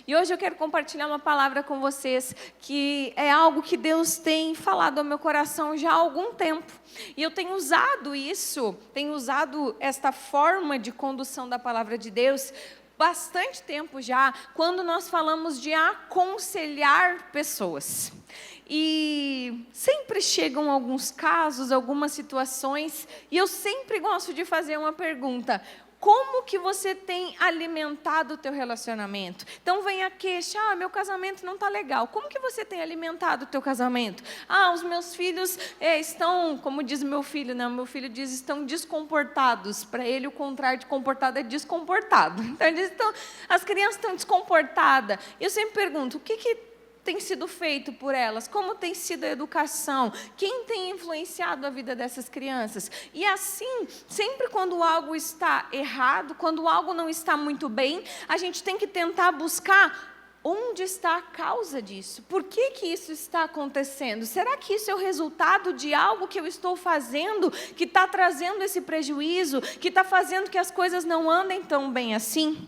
E hoje eu quero compartilhar uma palavra com vocês que é algo que Deus tem falado ao meu coração já há algum tempo. E eu tenho usado isso, tenho usado esta forma de condução da palavra de Deus bastante tempo já, quando nós falamos de aconselhar pessoas. E sempre chegam alguns casos, algumas situações, e eu sempre gosto de fazer uma pergunta: como que você tem alimentado o teu relacionamento? Então vem a queixa: meu casamento não está legal. Como que você tem alimentado o teu casamento? Os meus filhos estão, como diz meu filho, né? Meu filho diz, estão descomportados. Para ele o contrário de comportado é descomportado. Então ele diz, as crianças estão descomportadas. E eu sempre pergunto, o que tem sido feito por elas? Como tem sido a educação? Quem tem influenciado a vida dessas crianças? E assim, sempre quando algo está errado, quando algo não está muito bem, a gente tem que tentar buscar onde está a causa disso. Por que isso está acontecendo? Será que isso é o resultado de algo que eu estou fazendo, que está trazendo esse prejuízo, que está fazendo que as coisas não andem tão bem assim?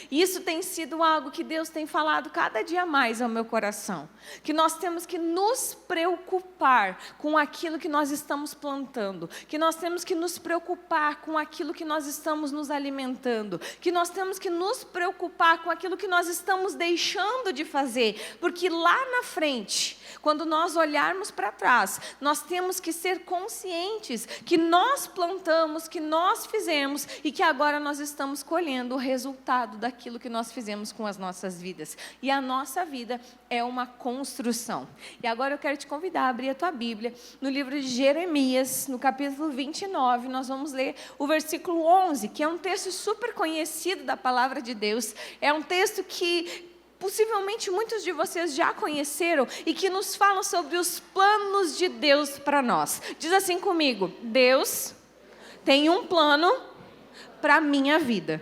Isso tem sido algo que Deus tem falado cada dia mais ao meu coração, que nós temos que nos preocupar com aquilo que nós estamos plantando, que nós temos que nos preocupar com aquilo que nós estamos nos alimentando, que nós temos que nos preocupar com aquilo que nós estamos deixando de fazer, porque lá na frente, quando nós olharmos para trás, nós temos que ser conscientes que nós plantamos, que nós fizemos e que agora nós estamos colhendo o resultado daquilo que nós fizemos com as nossas vidas. E a nossa vida é uma construção. E agora eu quero te convidar a abrir a tua Bíblia no livro de Jeremias, no capítulo 29, nós vamos ler o versículo 11, que é um texto super conhecido da palavra de Deus. É um texto que possivelmente muitos de vocês já conheceram e que nos fala sobre os planos de Deus para nós. Diz assim comigo: Deus tem um plano para a minha vida.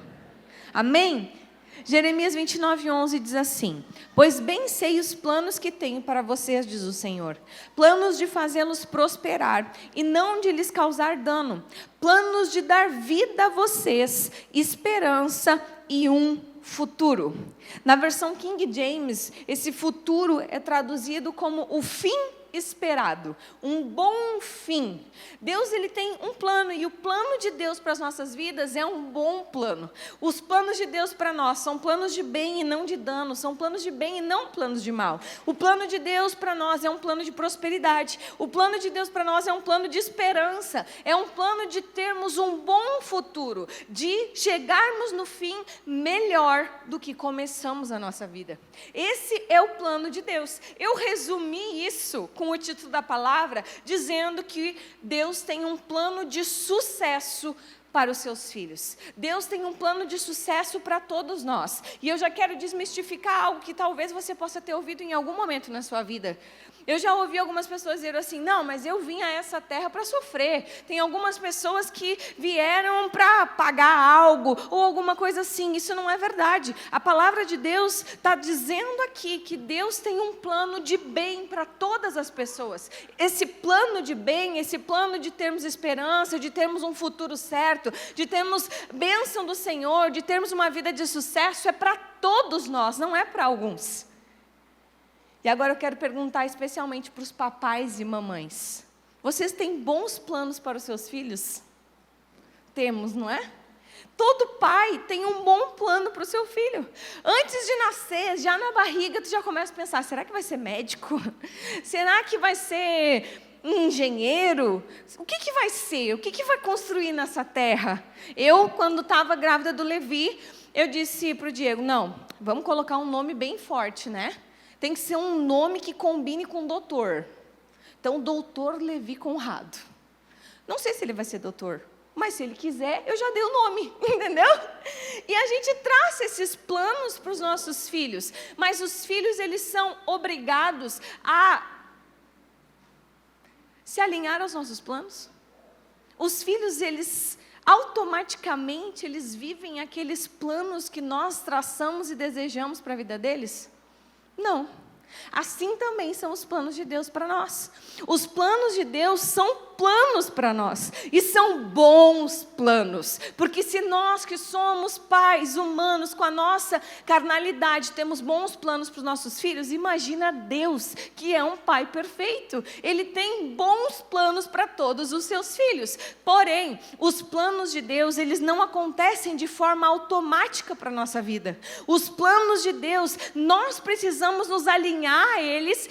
Amém? Jeremias 29:11 diz assim: pois bem sei os planos que tenho para vocês, diz o Senhor, planos de fazê-los prosperar e não de lhes causar dano, planos de dar vida a vocês, esperança e um futuro. Na versão King James, esse futuro é traduzido como o fim esperado, um bom fim. Deus, ele tem um plano, e o plano de Deus para as nossas vidas é um bom plano. Os planos de Deus para nós são planos de bem e não de dano, são planos de bem e não planos de mal. O plano de Deus para nós é um plano de prosperidade, o plano de Deus para nós é um plano de esperança, é um plano de termos um bom futuro, de chegarmos no fim melhor do que começamos a nossa vida. Esse é o plano de Deus. Eu resumi isso com o título da palavra, dizendo que Deus tem um plano de sucesso para os seus filhos. Deus tem um plano de sucesso para todos nós. E eu já quero desmistificar algo que talvez você possa ter ouvido em algum momento na sua vida. Eu já ouvi algumas pessoas dizer assim: não, mas eu vim a essa terra para sofrer. Tem algumas pessoas que vieram para pagar algo, ou alguma coisa assim. Isso não é verdade. A palavra de Deus está dizendo aqui que Deus tem um plano de bem para todas as pessoas. Esse plano de bem, esse plano de termos esperança, de termos um futuro certo, de termos bênção do Senhor, de termos uma vida de sucesso, é para todos nós, não é para alguns. E agora eu quero perguntar especialmente para os papais e mamães: vocês têm bons planos para os seus filhos? Temos, não é? Todo pai tem um bom plano para o seu filho. Antes de nascer, já na barriga, tu já começa a pensar: será que vai ser médico? Será que vai ser um engenheiro? O que vai ser? O que vai construir nessa terra? Eu, quando estava grávida do Levi, eu disse para o Diego: não, vamos colocar um nome bem forte, né? Tem que ser um nome que combine com doutor. Então, doutor Levi Conrado. Não sei se ele vai ser doutor, mas se ele quiser, eu já dei o nome, entendeu? E a gente traça esses planos para os nossos filhos, mas os filhos, eles são obrigados a se alinhar aos nossos planos. Os filhos, eles automaticamente, eles vivem aqueles planos que nós traçamos e desejamos para a vida deles? Não. Assim também são os planos de Deus para nós. Os planos de Deus são planos para nós, e são bons planos, porque se nós que somos pais humanos com a nossa carnalidade temos bons planos para os nossos filhos, imagina Deus, que é um pai perfeito. Ele tem bons planos para todos os seus filhos, porém, os planos de Deus, eles não acontecem de forma automática para a nossa vida. Os planos de Deus, nós precisamos nos alinhar a eles,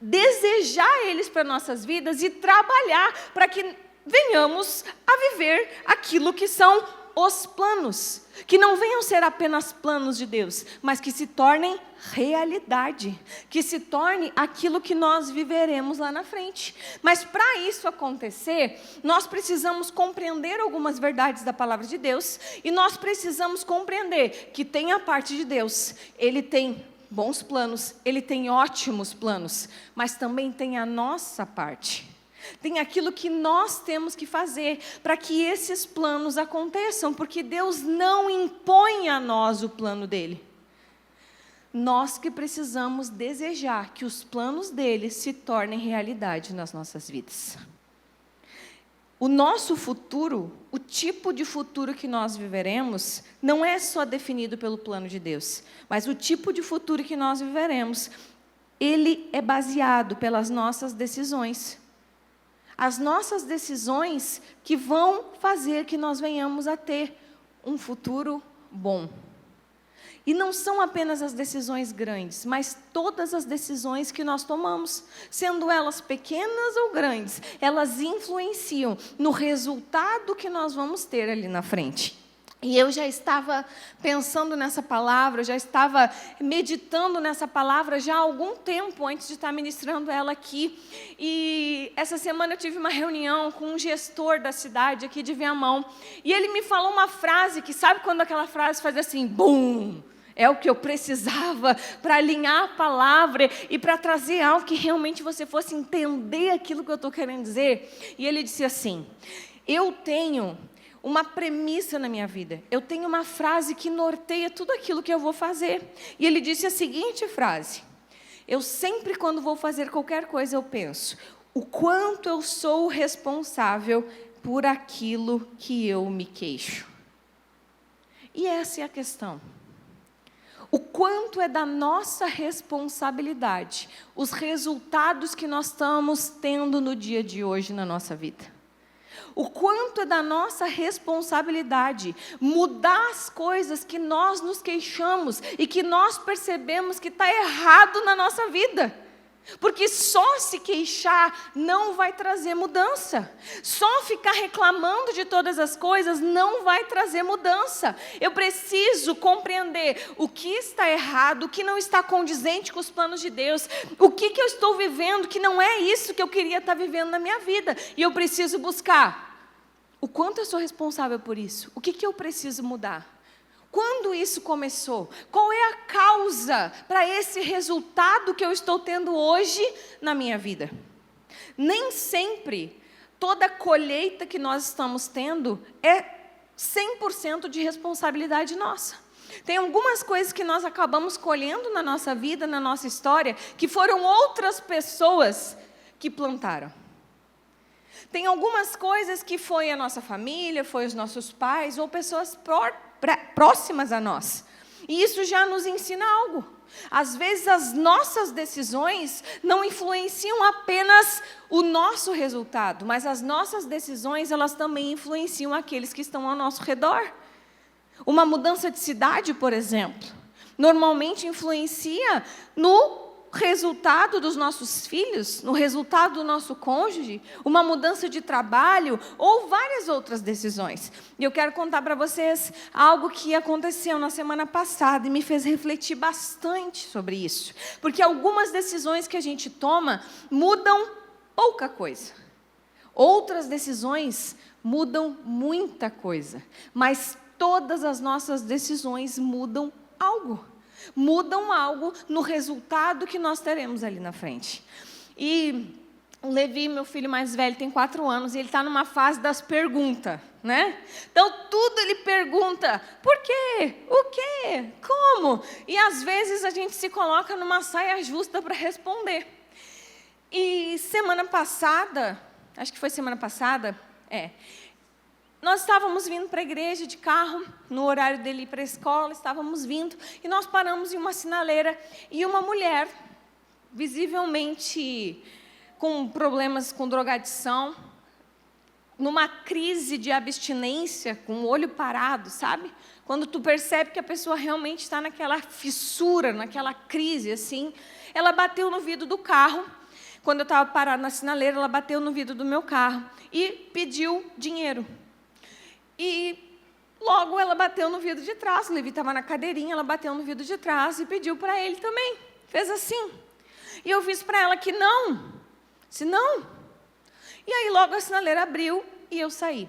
desejar eles para nossas vidas e trabalhar para que venhamos a viver aquilo que são os planos, que não venham ser apenas planos de Deus, mas que se tornem realidade, que se torne aquilo que nós viveremos lá na frente. Mas para isso acontecer, nós precisamos compreender algumas verdades da palavra de Deus, e nós precisamos compreender que tem a parte de Deus, Ele tem bons planos, Ele tem ótimos planos, mas também tem a nossa parte. Tem aquilo que nós temos que fazer para que esses planos aconteçam, porque Deus não impõe a nós o plano dEle. Nós que precisamos desejar que os planos dEle se tornem realidade nas nossas vidas. O nosso futuro, o tipo de futuro que nós viveremos, não é só definido pelo plano de Deus, mas o tipo de futuro que nós viveremos, ele é baseado pelas nossas decisões. As nossas decisões que vão fazer que nós venhamos a ter um futuro bom. E não são apenas as decisões grandes, mas todas as decisões que nós tomamos, sendo elas pequenas ou grandes, elas influenciam no resultado que nós vamos ter ali na frente. E eu já estava pensando nessa palavra, já estava meditando nessa palavra já há algum tempo antes de estar ministrando ela aqui. E essa semana eu tive uma reunião com um gestor da cidade aqui de Viamão. E ele me falou uma frase que, sabe quando aquela frase faz assim, bum! É o que eu precisava para alinhar a palavra e para trazer algo que realmente você fosse entender aquilo que eu estou querendo dizer. E ele disse assim, eu tenho uma premissa na minha vida, eu tenho uma frase que norteia tudo aquilo que eu vou fazer. E ele disse a seguinte frase, eu sempre quando vou fazer qualquer coisa eu penso, o quanto eu sou responsável por aquilo que eu me queixo. E essa é a questão. O quanto é da nossa responsabilidade os resultados que nós estamos tendo no dia de hoje na nossa vida. O quanto é da nossa responsabilidade mudar as coisas que nós nos queixamos e que nós percebemos que está errado na nossa vida. Porque só se queixar não vai trazer mudança. Só ficar reclamando de todas as coisas não vai trazer mudança. Eu preciso compreender o que está errado, o que não está condizente com os planos de Deus. O que eu estou vivendo que não é isso que eu queria estar vivendo na minha vida. E eu preciso buscar o quanto eu sou responsável por isso. O que eu preciso mudar? Quando isso começou? Qual é a causa para esse resultado que eu estou tendo hoje na minha vida? Nem sempre toda colheita que nós estamos tendo é 100% de responsabilidade nossa. Tem algumas coisas que nós acabamos colhendo na nossa vida, na nossa história, que foram outras pessoas que plantaram. Tem algumas coisas que foi a nossa família, foi os nossos pais ou pessoas próximas a nós. E isso já nos ensina algo. Às vezes as nossas decisões não influenciam apenas o nosso resultado, mas as nossas decisões, elas também influenciam aqueles que estão ao nosso redor. Uma mudança de cidade, por exemplo, normalmente influencia no resultado dos nossos filhos, no resultado do nosso cônjuge, uma mudança de trabalho ou várias outras decisões. E eu quero contar para vocês algo que aconteceu na semana passada e me fez refletir bastante sobre isso. Porque algumas decisões que a gente toma mudam pouca coisa. Outras decisões mudam muita coisa. Mas todas as nossas decisões mudam algo. Mudam algo no resultado que nós teremos ali na frente. E o Levi, meu filho mais velho, tem 4 anos, e ele está numa fase das perguntas, né? Então, tudo ele pergunta, por quê? O quê? Como? E às vezes a gente se coloca numa saia justa para responder. E semana passada, acho que foi semana passada, nós estávamos vindo para a igreja de carro, no horário dele ir para a escola, estávamos vindo, e nós paramos em uma sinaleira, e uma mulher, visivelmente com problemas com drogadição, numa crise de abstinência, com o olho parado, sabe? Quando tu percebe que a pessoa realmente está naquela fissura, naquela crise, assim, ela bateu no vidro do carro. Quando eu estava parada na sinaleira, ela bateu no vidro do meu carro e pediu dinheiro. E logo ela bateu no vidro de trás, o Levi estava na cadeirinha, ela bateu no vidro de trás e pediu para ele também. Fez assim. E eu fiz para ela que não. Disse não. E aí logo a sinaleira abriu e eu saí.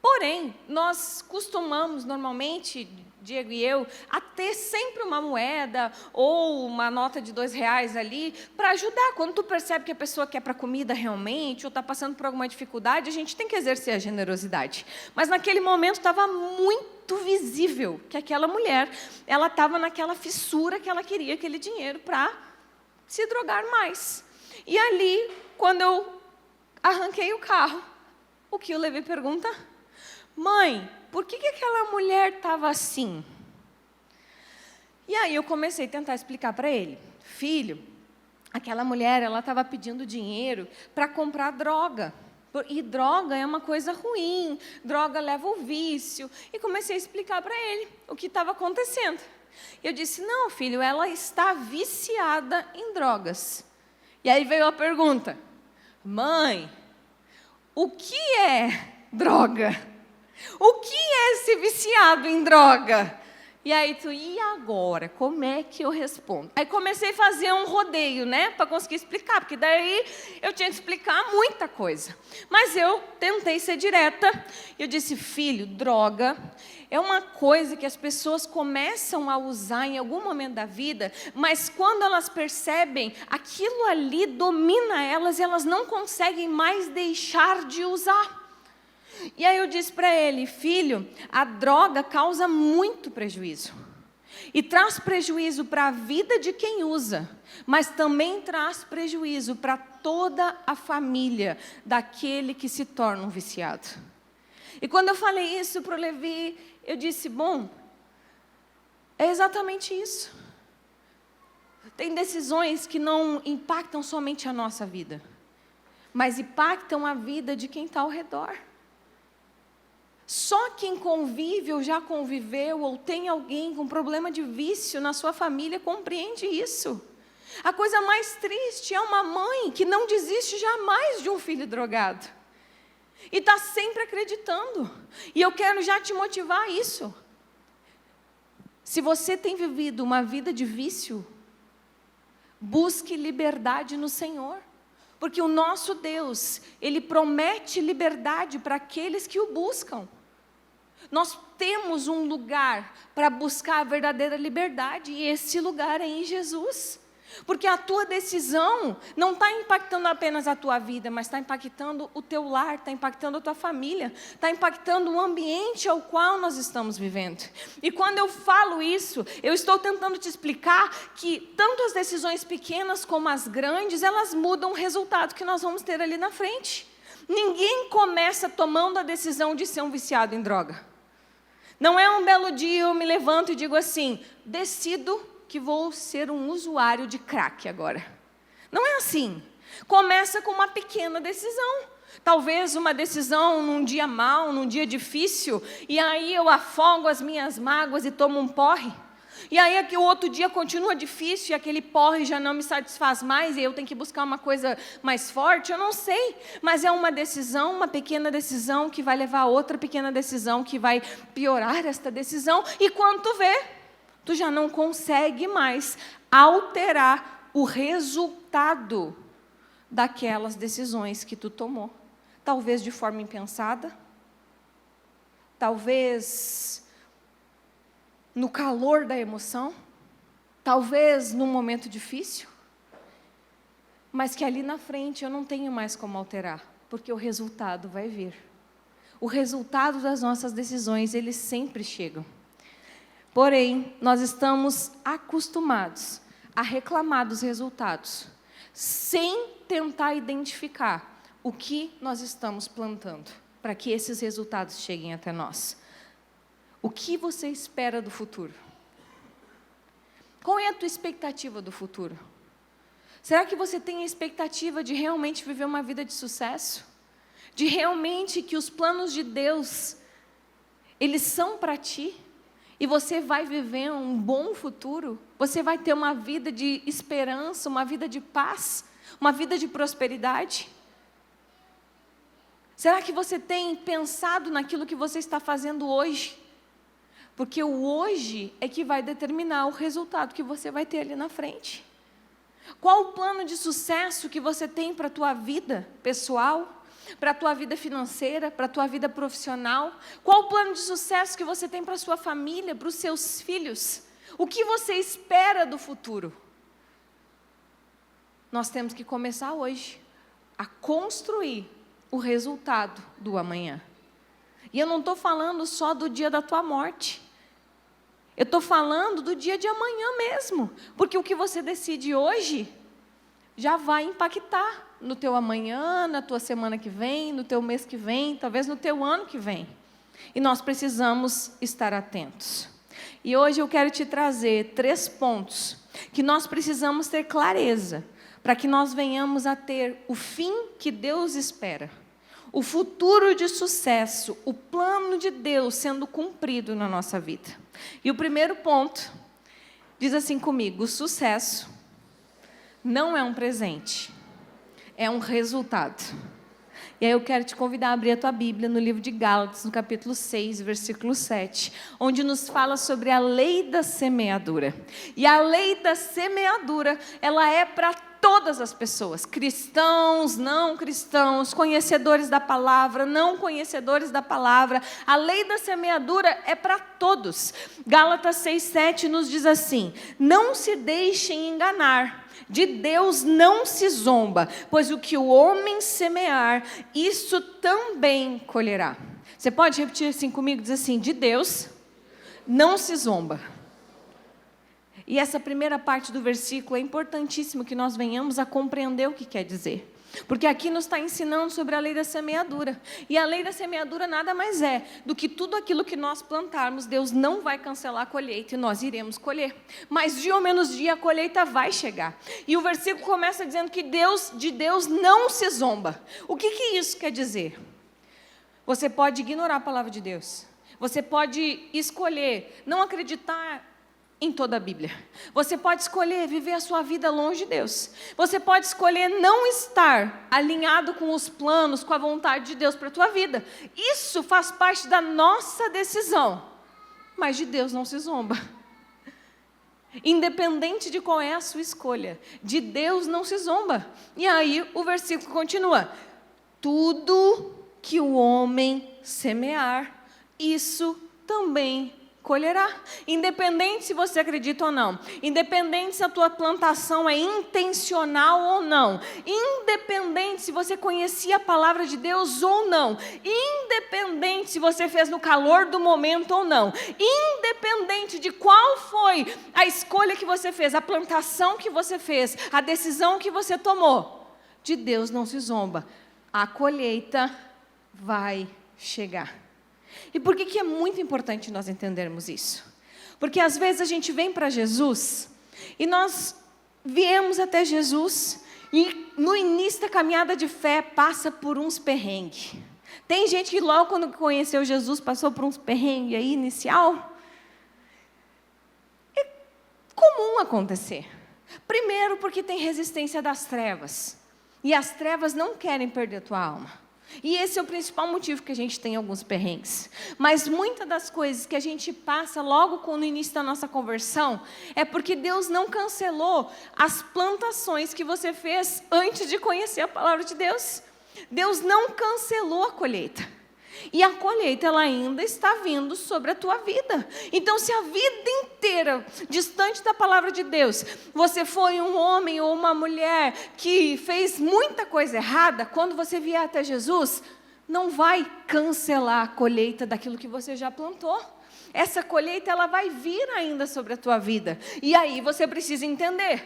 Porém, nós costumamos normalmente, Diego e eu, a ter sempre uma moeda ou uma nota de R$2 ali para ajudar. Quando tu percebe que a pessoa quer para comida realmente ou está passando por alguma dificuldade, a gente tem que exercer a generosidade. Mas naquele momento estava muito visível que aquela mulher, ela estava naquela fissura que ela queria aquele dinheiro para se drogar mais. E ali, quando eu arranquei o carro, o que o Levi pergunta? Mãe, por que aquela mulher estava assim? E aí eu comecei a tentar explicar para ele. Filho, aquela mulher, ela estava pedindo dinheiro para comprar droga. E droga é uma coisa ruim, droga leva ao vício. E comecei a explicar para ele o que estava acontecendo. Eu disse, não, filho, ela está viciada em drogas. E aí veio a pergunta, mãe, o que é droga? O que é ser viciado em droga? E aí e agora? Como é que eu respondo? Aí comecei a fazer um rodeio, né? Para conseguir explicar, porque daí eu tinha que explicar muita coisa. Mas eu tentei ser direta. Eu disse, filho, droga é uma coisa que as pessoas começam a usar em algum momento da vida, mas quando elas percebem, aquilo ali domina elas e elas não conseguem mais deixar de usar. E aí eu disse para ele, filho, a droga causa muito prejuízo. E traz prejuízo para a vida de quem usa, mas também traz prejuízo para toda a família daquele que se torna um viciado. E quando eu falei isso para o Levi, eu disse, bom, é exatamente isso. Tem decisões que não impactam somente a nossa vida, mas impactam a vida de quem está ao redor. Só quem convive ou já conviveu ou tem alguém com problema de vício na sua família compreende isso. A coisa mais triste é uma mãe que não desiste jamais de um filho drogado. E está sempre acreditando. E eu quero já te motivar a isso. Se você tem vivido uma vida de vício, busque liberdade no Senhor. Porque o nosso Deus, Ele promete liberdade para aqueles que o buscam. Nós temos um lugar para buscar a verdadeira liberdade, e esse lugar é em Jesus. Porque a tua decisão não está impactando apenas a tua vida, mas está impactando o teu lar, está impactando a tua família, está impactando o ambiente ao qual nós estamos vivendo. E quando eu falo isso, eu estou tentando te explicar que tanto as decisões pequenas como as grandes, elas mudam o resultado que nós vamos ter ali na frente. Ninguém começa tomando a decisão de ser um viciado em droga. Não é um belo dia eu me levanto e digo assim, decido que vou ser um usuário de crack agora. Não é assim. Começa com uma pequena decisão. Talvez uma decisão num dia mau, num dia difícil, e aí eu afogo as minhas mágoas e tomo um porre. E aí o outro dia continua difícil e aquele porre já não me satisfaz mais e eu tenho que buscar uma coisa mais forte, eu não sei. Mas é uma decisão, uma pequena decisão que vai levar a outra pequena decisão que vai piorar esta decisão. E quando tu vê, tu já não consegue mais alterar o resultado daquelas decisões que tu tomou. Talvez de forma impensada, talvez no calor da emoção, talvez num momento difícil, mas que ali na frente eu não tenho mais como alterar, porque o resultado vai vir. O resultado das nossas decisões, eles sempre chegam. Porém, nós estamos acostumados a reclamar dos resultados, sem tentar identificar o que nós estamos plantando para que esses resultados cheguem até nós. O que você espera do futuro? Qual é a tua expectativa do futuro? Será que você tem a expectativa de realmente viver uma vida de sucesso? De realmente que os planos de Deus, eles são para ti? E você vai viver um bom futuro? Você vai ter uma vida de esperança, uma vida de paz, uma vida de prosperidade? Será que você tem pensado naquilo que você está fazendo hoje? Porque o hoje é que vai determinar o resultado que você vai ter ali na frente. Qual o plano de sucesso que você tem para a tua vida pessoal? Para a tua vida financeira, para a tua vida profissional? Qual o plano de sucesso que você tem para a sua família, para os seus filhos? O que você espera do futuro? Nós temos que começar hoje a construir o resultado do amanhã. E eu não estou falando só do dia da tua morte. Eu estou falando do dia de amanhã mesmo. Porque o que você decide hoje já vai impactar no teu amanhã, na tua semana que vem, no teu mês que vem, talvez no teu ano que vem. E nós precisamos estar atentos. E hoje eu quero te trazer 3 pontos que nós precisamos ter clareza para que nós venhamos a ter o fim que Deus espera. O futuro de sucesso, o plano de Deus sendo cumprido na nossa vida. E o primeiro ponto, diz assim comigo: o sucesso não é um presente, é um resultado. E aí eu quero te convidar a abrir a tua Bíblia no livro de Gálatas, no capítulo 6, versículo 7, onde nos fala sobre a lei da semeadura. E a lei da semeadura, ela é para todas as pessoas, cristãos, não cristãos, conhecedores da palavra, não conhecedores da palavra. A lei da semeadura é para todos. Gálatas 6:7 nos diz assim: não se deixem enganar, de Deus não se zomba, pois o que o homem semear, isso também colherá. Você pode repetir assim comigo? Diz assim: de Deus não se zomba. E essa primeira parte do versículo é importantíssimo que nós venhamos a compreender o que quer dizer. Porque aqui nos está ensinando sobre a lei da semeadura. E a lei da semeadura nada mais é do que tudo aquilo que nós plantarmos, Deus não vai cancelar a colheita e nós iremos colher. Mas dia ou menos dia a colheita vai chegar. E o versículo começa dizendo que de Deus não se zomba. O que isso quer dizer? Você pode ignorar a palavra de Deus. Você pode escolher não acreditar em toda a Bíblia. Você pode escolher viver a sua vida longe de Deus. Você pode escolher não estar alinhado com os planos, com a vontade de Deus para a tua vida. Isso faz parte da nossa decisão. Mas de Deus não se zomba. Independente de qual é a sua escolha, de Deus não se zomba. E aí o versículo continua: tudo que o homem semear, isso também colherá. Independente se você acredita ou não, independente se a tua plantação é intencional ou não, independente se você conhecia a palavra de Deus ou não, independente se você fez no calor do momento ou não, independente de qual foi a escolha que você fez, a plantação que você fez, a decisão que você tomou, de Deus não se zomba. A colheita vai chegar. E por que é muito importante nós entendermos isso? Porque às vezes a gente vem para Jesus e nós viemos até Jesus e no início da caminhada de fé passa por uns perrengues. Tem gente que logo quando conheceu Jesus passou por uns perrengues aí inicial. É comum acontecer. Primeiro porque tem resistência das trevas. E as trevas não querem perder a tua alma. E esse é o principal motivo que a gente tem alguns perrengues. Mas muitas das coisas que a gente passa logo no início da nossa conversão é porque Deus não cancelou as plantações que você fez antes de conhecer a palavra de Deus. Deus não cancelou a colheita. E a colheita ela ainda está vindo sobre a tua vida. Então se a vida inteira, distante da palavra de Deus, você foi um homem ou uma mulher que fez muita coisa errada, quando você vier até Jesus, não vai cancelar a colheita daquilo que você já plantou. Essa colheita ela vai vir ainda sobre a tua vida. E aí você precisa entender: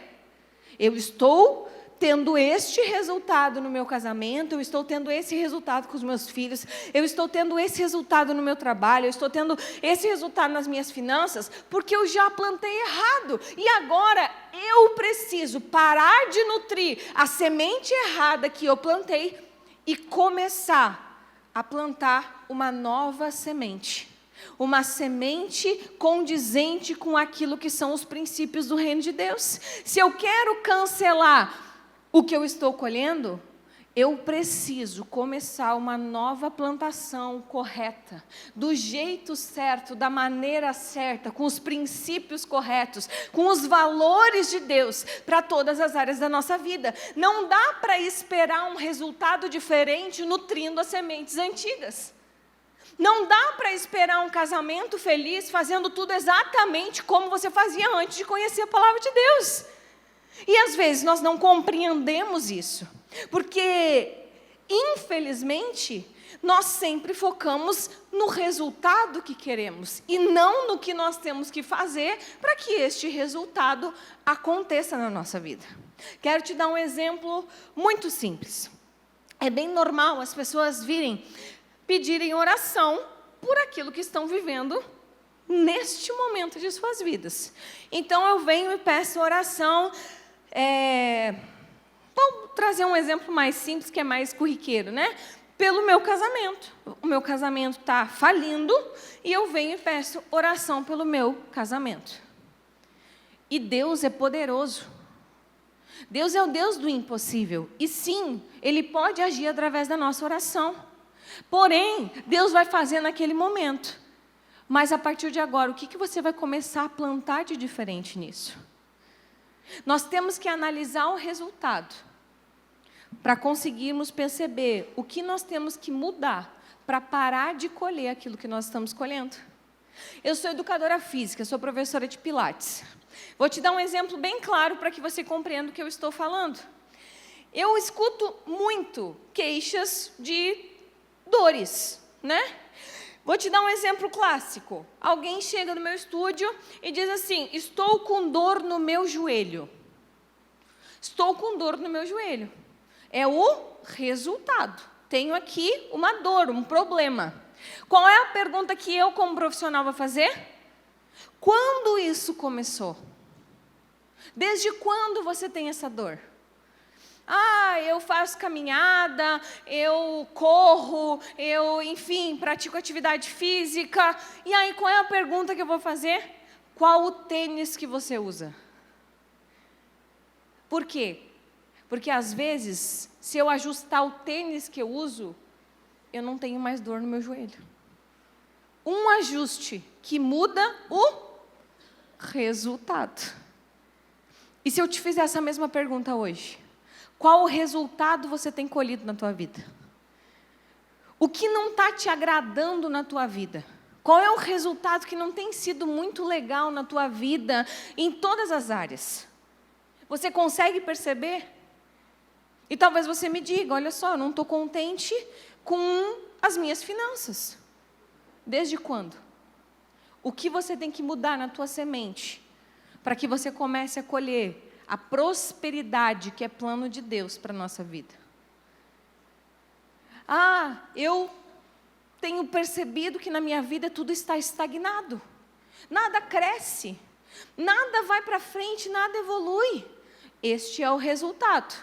eu estou tendo este resultado no meu casamento, eu estou tendo esse resultado com os meus filhos, eu estou tendo esse resultado no meu trabalho, eu estou tendo esse resultado nas minhas finanças, porque eu já plantei errado. E agora eu preciso parar de nutrir a semente errada que eu plantei e começar a plantar uma nova semente. Uma semente condizente com aquilo que são os princípios do reino de Deus. Se eu quero cancelar o que eu estou colhendo, eu preciso começar uma nova plantação correta, do jeito certo, da maneira certa, com os princípios corretos, com os valores de Deus para todas as áreas da nossa vida. Não dá para esperar um resultado diferente nutrindo as sementes antigas. Não dá para esperar um casamento feliz fazendo tudo exatamente como você fazia antes de conhecer a palavra de Deus. E às vezes nós não compreendemos isso, porque, infelizmente, nós sempre focamos no resultado que queremos e não no que nós temos que fazer para que este resultado aconteça na nossa vida. Quero te dar um exemplo muito simples. É bem normal as pessoas pedirem oração por aquilo que estão vivendo neste momento de suas vidas. Então eu venho e peço oração. Vou trazer um exemplo mais simples, que é mais corriqueiro, né? Pelo meu casamento. O meu casamento está falindo e eu venho e peço oração pelo meu casamento. E Deus é poderoso. Deus é o Deus do impossível. E sim, Ele pode agir através da nossa oração. Porém, Deus vai fazer naquele momento. Mas a partir de agora, o que você vai começar a plantar de diferente nisso? Nós temos que analisar o resultado para conseguirmos perceber o que nós temos que mudar para parar de colher aquilo que nós estamos colhendo. Eu sou educadora física, sou professora de Pilates. Vou te dar um exemplo bem claro para que você compreenda o que eu estou falando. Eu escuto muito queixas de dores, né? Vou te dar um exemplo clássico. Alguém chega no meu estúdio e diz assim: estou com dor no meu joelho. Estou com dor no meu joelho. É o resultado. Tenho aqui uma dor, um problema. Qual é a pergunta que eu, como profissional, vou fazer? Quando isso começou? Desde quando você tem essa dor? Eu faço caminhada, eu corro, enfim, pratico atividade física. E aí, qual é a pergunta que eu vou fazer? Qual o tênis que você usa? Por quê? Porque, às vezes, se eu ajustar o tênis que eu uso, eu não tenho mais dor no meu joelho. Um ajuste que muda o resultado. E se eu te fizer essa mesma pergunta hoje? Qual o resultado você tem colhido na tua vida? O que não está te agradando na tua vida? Qual é o resultado que não tem sido muito legal na tua vida, em todas as áreas? Você consegue perceber? E talvez você me diga: olha só, eu não estou contente com as minhas finanças. Desde quando? O que você tem que mudar na tua semente para que você comece a colher a prosperidade que é plano de Deus para a nossa vida? Eu tenho percebido que na minha vida tudo está estagnado. Nada cresce, nada vai para frente, nada evolui. Este é o resultado.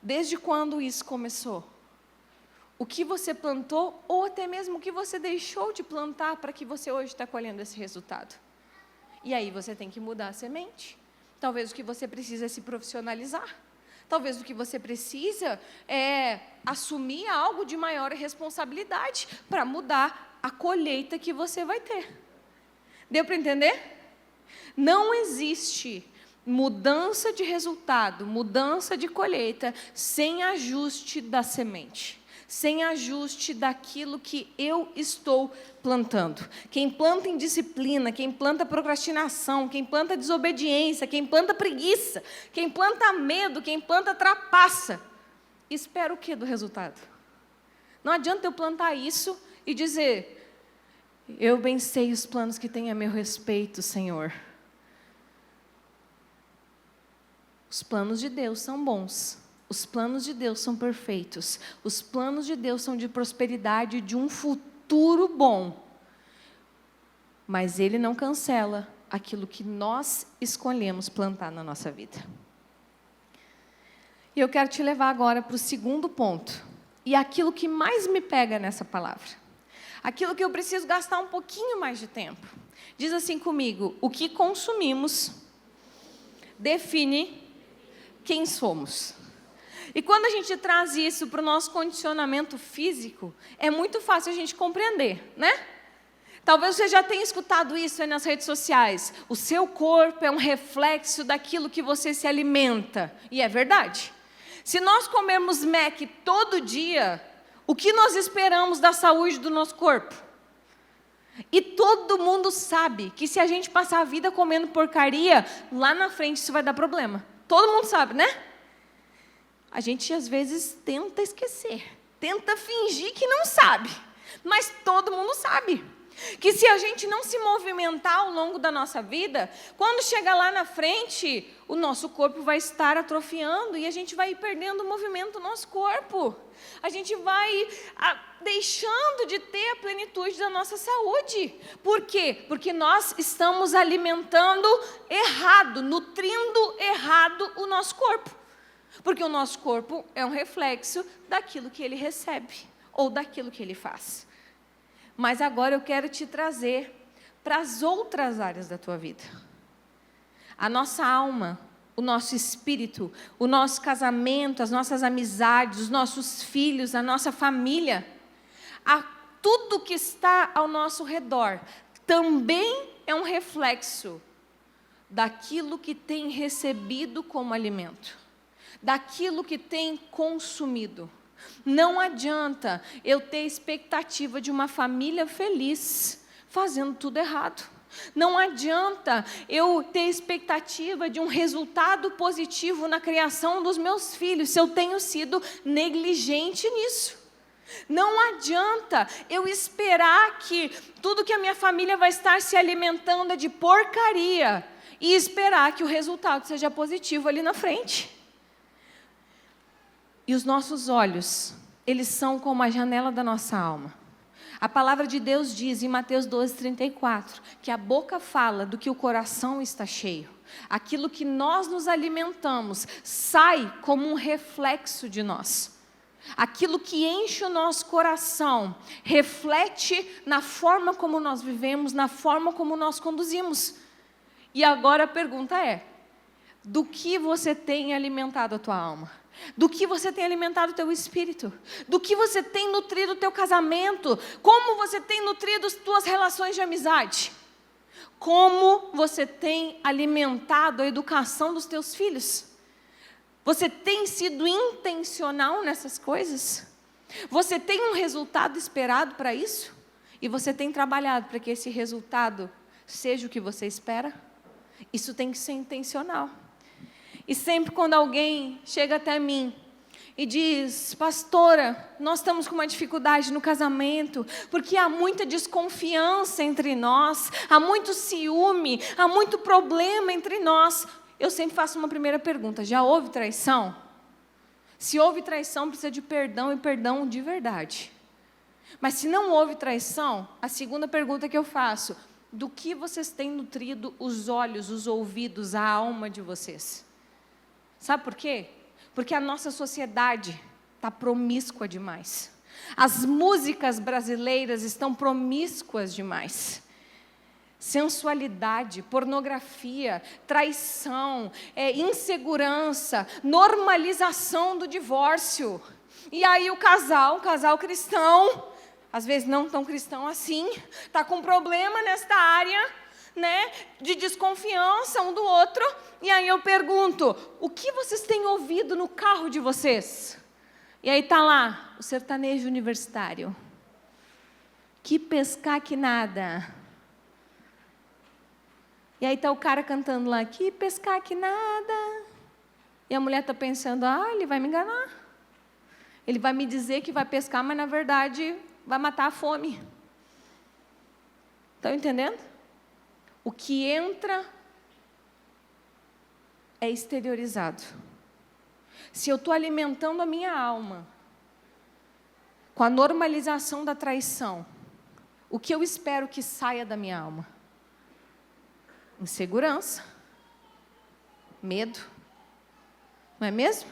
Desde quando isso começou? O que você plantou, ou até mesmo o que você deixou de plantar para que você hoje está colhendo esse resultado? E aí você tem que mudar a semente. Talvez o que você precisa é se profissionalizar. Talvez o que você precisa é assumir algo de maior responsabilidade para mudar a colheita que você vai ter. Deu para entender? Não existe mudança de resultado, mudança de colheita, sem ajuste da semente. Sem ajuste daquilo que eu estou plantando. Quem planta indisciplina, quem planta procrastinação, quem planta desobediência, quem planta preguiça, quem planta medo, quem planta trapaça, espera o que do resultado? Não adianta eu plantar isso e dizer: eu bem sei os planos que tem a meu respeito, Senhor. Os planos de Deus são bons. Os planos de Deus são perfeitos. Os planos de Deus são de prosperidade, de um futuro bom. Mas Ele não cancela aquilo que nós escolhemos plantar na nossa vida. E eu quero te levar agora para o segundo ponto. E aquilo que mais me pega nessa palavra. Aquilo que eu preciso gastar um pouquinho mais de tempo. Diz assim comigo: o que consumimos define quem somos. E quando a gente traz isso para o nosso condicionamento físico, é muito fácil a gente compreender, né? Talvez você já tenha escutado isso aí nas redes sociais. O seu corpo é um reflexo daquilo que você se alimenta. E é verdade. Se nós comermos Mac todo dia, o que nós esperamos da saúde do nosso corpo? E todo mundo sabe que se a gente passar a vida comendo porcaria, lá na frente isso vai dar problema. Todo mundo sabe, né? A gente às vezes tenta esquecer, tenta fingir que não sabe, mas todo mundo sabe. Que se a gente não se movimentar ao longo da nossa vida, quando chegar lá na frente, o nosso corpo vai estar atrofiando e a gente vai ir perdendo o movimento do nosso corpo. A gente vai deixando de ter a plenitude da nossa saúde. Por quê? Porque nós estamos alimentando errado, nutrindo errado o nosso corpo. Porque o nosso corpo é um reflexo daquilo que ele recebe ou daquilo que ele faz. Mas agora eu quero te trazer para as outras áreas da tua vida. A nossa alma, o nosso espírito, o nosso casamento, as nossas amizades, os nossos filhos, a nossa família, tudo que está ao nosso redor também é um reflexo daquilo que tem recebido como alimento, daquilo que tem consumido. Não adianta eu ter expectativa de uma família feliz fazendo tudo errado. Não adianta eu ter expectativa de um resultado positivo na criação dos meus filhos se eu tenho sido negligente nisso. Não adianta eu esperar que tudo que a minha família vai estar se alimentando é de porcaria e esperar que o resultado seja positivo ali na frente. E os nossos olhos, eles são como a janela da nossa alma. A palavra de Deus diz em Mateus 12:34, que a boca fala do que o coração está cheio. Aquilo que nós nos alimentamos sai como um reflexo de nós. Aquilo que enche o nosso coração reflete na forma como nós vivemos, na forma como nós conduzimos. E agora a pergunta é: do que você tem alimentado a tua alma? Do que você tem alimentado o teu espírito? Do que você tem nutrido o teu casamento? Como você tem nutrido as tuas relações de amizade? Como você tem alimentado a educação dos teus filhos? Você tem sido intencional nessas coisas? Você tem um resultado esperado para isso? E você tem trabalhado para que esse resultado seja o que você espera? Isso tem que ser intencional. E sempre quando alguém chega até mim e diz: pastora, nós estamos com uma dificuldade no casamento, porque há muita desconfiança entre nós, há muito ciúme, há muito problema entre nós. Eu sempre faço uma primeira pergunta: já houve traição? Se houve traição, precisa de perdão, e perdão de verdade. Mas se não houve traição, a segunda pergunta que eu faço: do que vocês têm nutrido os olhos, os ouvidos, a alma de vocês? Sabe por quê? Porque a nossa sociedade está promíscua demais. As músicas brasileiras estão promíscuas demais. Sensualidade, pornografia, traição, insegurança, normalização do divórcio. E aí o casal cristão, às vezes não tão cristão assim, está com problema nesta área, né, de desconfiança um do outro. E aí eu pergunto: o que vocês têm ouvido no carro de vocês? E aí está lá o sertanejo universitário. Que pescar que nada. E aí está o cara cantando lá: que pescar que nada. E a mulher está pensando: ele vai me enganar. Ele vai me dizer que vai pescar, mas na verdade vai matar a fome. Estão entendendo? O que entra é exteriorizado. Se eu estou alimentando a minha alma com a normalização da traição, o que eu espero que saia da minha alma? Insegurança, medo, não é mesmo?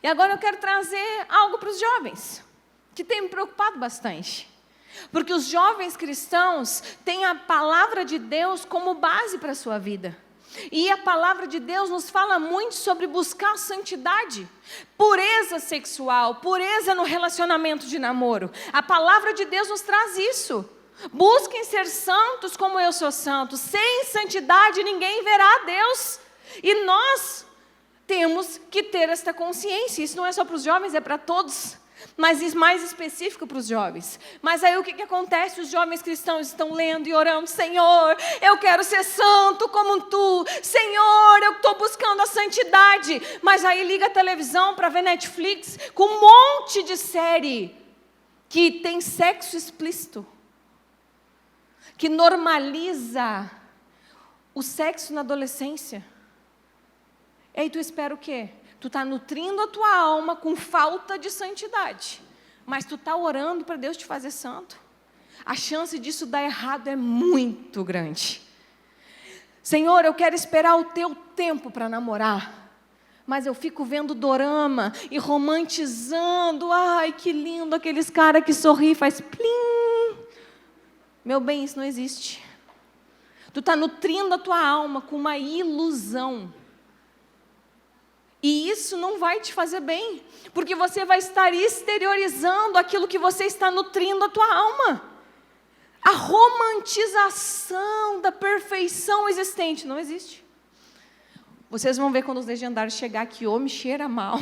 E agora eu quero trazer algo para os jovens, que tem me preocupado bastante. Porque os jovens cristãos têm a palavra de Deus como base para a sua vida. E a palavra de Deus nos fala muito sobre buscar santidade, pureza sexual, pureza no relacionamento de namoro. A palavra de Deus nos traz isso. Busquem ser santos como eu sou santo. Sem santidade ninguém verá a Deus. E nós temos que ter esta consciência. Isso não é só para os jovens, é para todos. Mas isso mais específico para os jovens. Mas aí o que acontece? Os jovens cristãos estão lendo e orando: Senhor, eu quero ser santo como tu. Senhor, eu estou buscando a santidade. Mas aí liga a televisão para ver Netflix com um monte de série que tem sexo explícito, que normaliza o sexo na adolescência. E aí tu espera o quê? Tu está nutrindo a tua alma com falta de santidade, mas tu está orando para Deus te fazer santo. A chance disso dar errado é muito grande. Senhor, eu quero esperar o teu tempo para namorar, mas eu fico vendo dorama e romantizando. Ai, que lindo aqueles caras que sorri e faz plim. Meu bem, isso não existe. Tu está nutrindo a tua alma com uma ilusão. E isso não vai te fazer bem, porque você vai estar exteriorizando aquilo que você está nutrindo a tua alma. A romantização da perfeição existente não existe. Vocês vão ver quando os legendários chegar que homem cheira mal.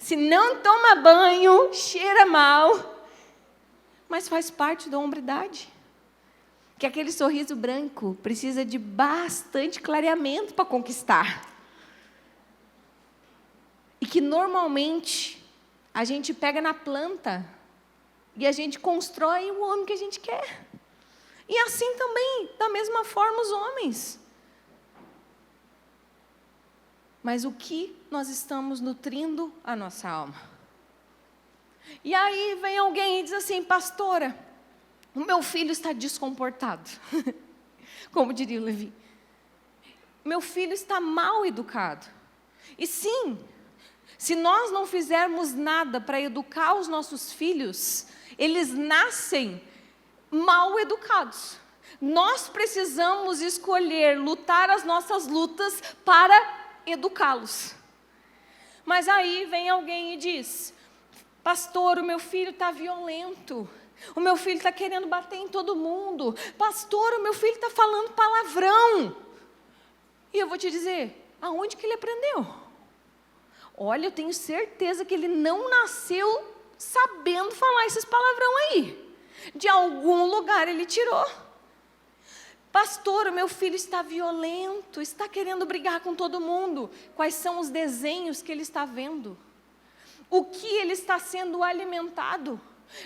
Se não toma banho, cheira mal. Mas faz parte da hombridade. Que aquele sorriso branco precisa de bastante clareamento para conquistar. E que normalmente a gente pega na planta e a gente constrói o homem que a gente quer. E assim também, da mesma forma, os homens. Mas o que nós estamos nutrindo a nossa alma? E aí vem alguém e diz assim: pastora, o meu filho está descomportado. Como diria o Levi. Meu filho está mal educado. E sim, se nós não fizermos nada para educar os nossos filhos, eles nascem mal educados. Nós precisamos escolher lutar as nossas lutas para educá-los. Mas aí vem alguém e diz: pastor, o meu filho está violento. O meu filho está querendo bater em todo mundo. Pastor, o meu filho está falando palavrão. E eu vou te dizer, aonde que ele aprendeu? Olha, eu tenho certeza que ele não nasceu sabendo falar esses palavrão aí. De algum lugar ele tirou. Pastor, o meu filho está violento, está querendo brigar com todo mundo. Quais são os desenhos que ele está vendo? O que ele está sendo alimentado?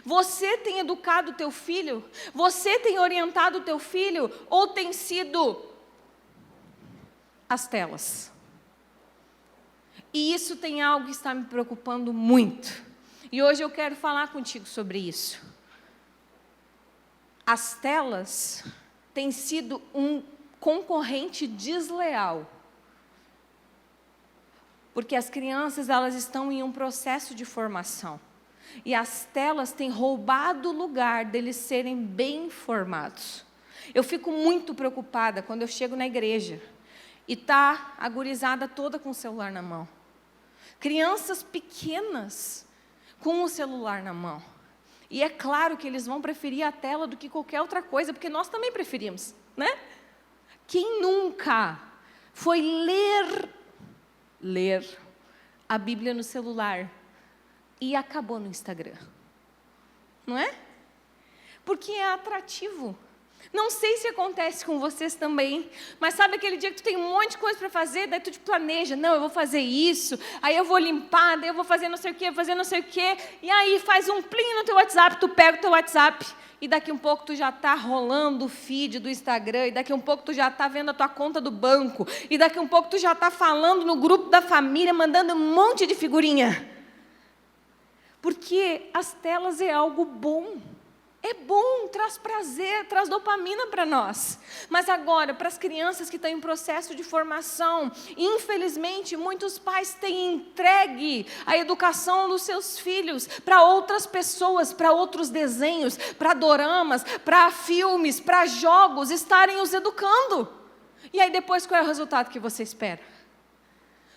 Você tem educado o teu filho? Você tem orientado o teu filho? Ou tem sido as telas? E isso tem algo que está me preocupando muito. E hoje eu quero falar contigo sobre isso. As telas têm sido um concorrente desleal. Porque as crianças, elas estão em um processo de formação. E as telas têm roubado o lugar deles serem bem formados. Eu fico muito preocupada quando eu chego na igreja e está a gurizada toda com o celular na mão. Crianças pequenas com o celular na mão. E é claro que eles vão preferir a tela do que qualquer outra coisa, porque nós também preferimos, né? Quem nunca foi ler a Bíblia no celular e acabou no Instagram? Não é? Porque é atrativo. Não sei se acontece com vocês também, mas sabe aquele dia que tu tem um monte de coisa para fazer, daí tu te planeja: não, eu vou fazer isso, aí eu vou limpar, daí eu vou fazer não sei o quê, fazer não sei o quê, e aí faz um plim no teu WhatsApp, tu pega o teu WhatsApp e daqui um pouco tu já está rolando o feed do Instagram, e daqui um pouco tu já está vendo a tua conta do banco, e daqui um pouco tu já está falando no grupo da família, mandando um monte de figurinha. Porque as telas é algo bom. É bom, traz prazer, traz dopamina para nós. Mas agora, para as crianças que estão em processo de formação, infelizmente, muitos pais têm entregue a educação dos seus filhos para outras pessoas, para outros desenhos, para doramas, para filmes, para jogos, estarem os educando. E aí depois, qual é o resultado que você espera?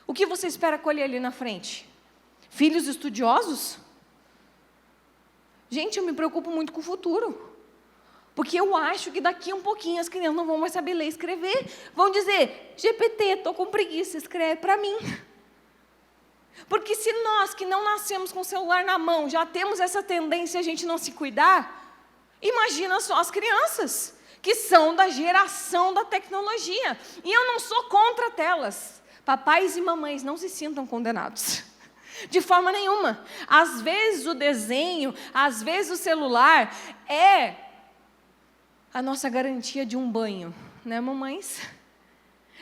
O que você espera colher ali na frente? Filhos estudiosos? Gente, eu me preocupo muito com o futuro. Porque eu acho que daqui a um pouquinho as crianças não vão mais saber ler e escrever. Vão dizer, GPT, estou com preguiça, escreve para mim. Porque se nós que não nascemos com o celular na mão, já temos essa tendência a gente não se cuidar, imagina só as crianças, que são da geração da tecnologia. E eu não sou contra telas. Papais e mamães, não se sintam condenados. De forma nenhuma. Às vezes o desenho, às vezes o celular é a nossa garantia de um banho, né, mamães?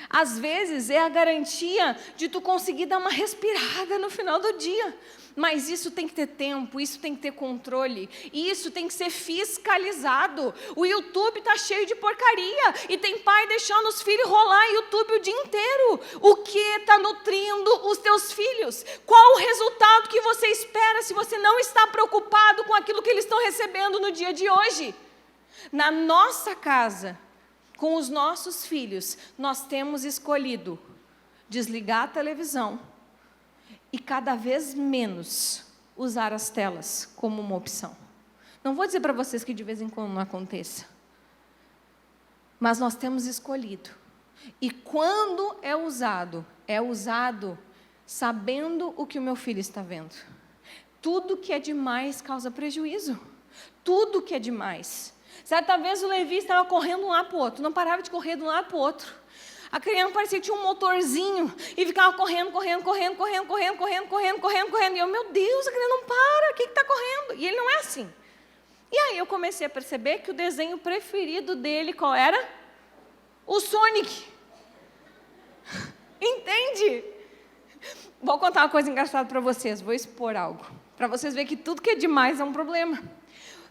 Às vezes é a garantia de tu conseguir dar uma respirada no final do dia. Mas isso tem que ter tempo, isso tem que ter controle, e isso tem que ser fiscalizado. O YouTube está cheio de porcaria, e tem pai deixando os filhos rolar YouTube o dia inteiro. O que está nutrindo os teus filhos? Qual o resultado que você espera se você não está preocupado com aquilo que eles estão recebendo no dia de hoje? Na nossa casa, com os nossos filhos, nós temos escolhido desligar a televisão e cada vez menos usar as telas como uma opção. Não vou dizer para vocês que de vez em quando não aconteça, mas nós temos escolhido. E quando é usado sabendo o que o meu filho está vendo. Tudo que é demais causa prejuízo. Tudo que é demais. Certa vez o Levi estava correndo de um lado para o outro, não parava de correr de um lado para o outro. A criança parecia que tinha um motorzinho e ficava correndo. E eu, meu Deus, a criança não para, o que está correndo? E ele não é assim. E aí eu comecei a perceber que o desenho preferido dele, qual era? O Sonic. Entende? Vou contar uma coisa engraçada para vocês, vou expor algo. Para vocês verem que tudo que é demais é um problema.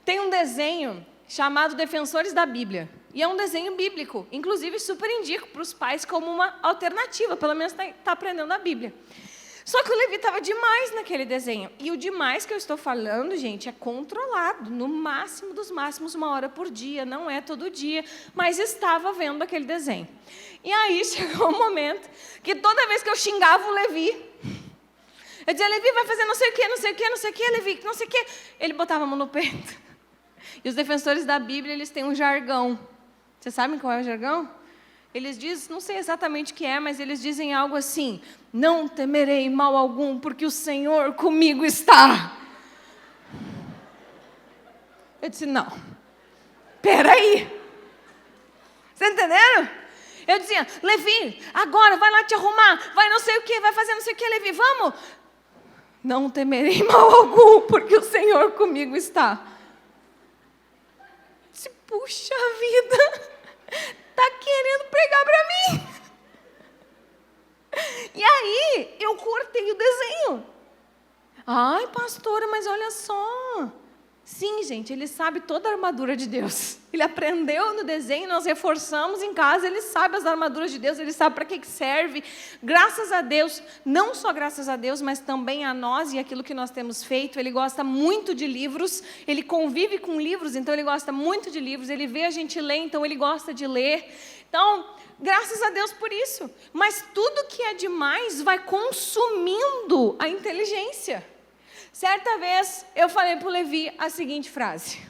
Tem um desenho chamado Defensores da Bíblia. E é um desenho bíblico. Inclusive, super indico para os pais como uma alternativa. Pelo menos está aprendendo a Bíblia. Só que o Levi estava demais naquele desenho. E o demais que eu estou falando, gente, é controlado. No máximo dos máximos, 1 hora por dia. Não é todo dia. Mas estava vendo aquele desenho. E aí chegou um momento que toda vez que eu xingava o Levi, eu dizia, Levi, vai fazer não sei o quê, Levi, não sei o quê. Ele botava a mão no peito. E os defensores da Bíblia, eles têm um jargão. Vocês sabem qual é o jargão? Eles dizem, não sei exatamente o que é, mas eles dizem algo assim, não temerei mal algum, porque o Senhor comigo está. Eu disse, não, peraí. Vocês entenderam? Eu dizia, Levi, agora vai lá te arrumar, vai não sei o que, vai fazer não sei o que, Levi, vamos. Não temerei mal algum, porque o Senhor comigo está. Puxa vida, tá querendo pregar para mim. E aí, eu cortei o desenho. Ai, pastora, mas olha só. Sim, gente, ele sabe toda a armadura de Deus. Ele aprendeu no desenho, nós reforçamos em casa, ele sabe as armaduras de Deus, ele sabe para que serve. Graças a Deus, não só graças a Deus, mas também a nós e aquilo que nós temos feito. Ele gosta muito de livros, ele convive com livros, então ele gosta muito de livros. Ele vê a gente ler, então ele gosta de ler. Então, graças a Deus por isso. Mas tudo que é demais vai consumindo a inteligência. Certa vez, eu falei para o Levi a seguinte frase.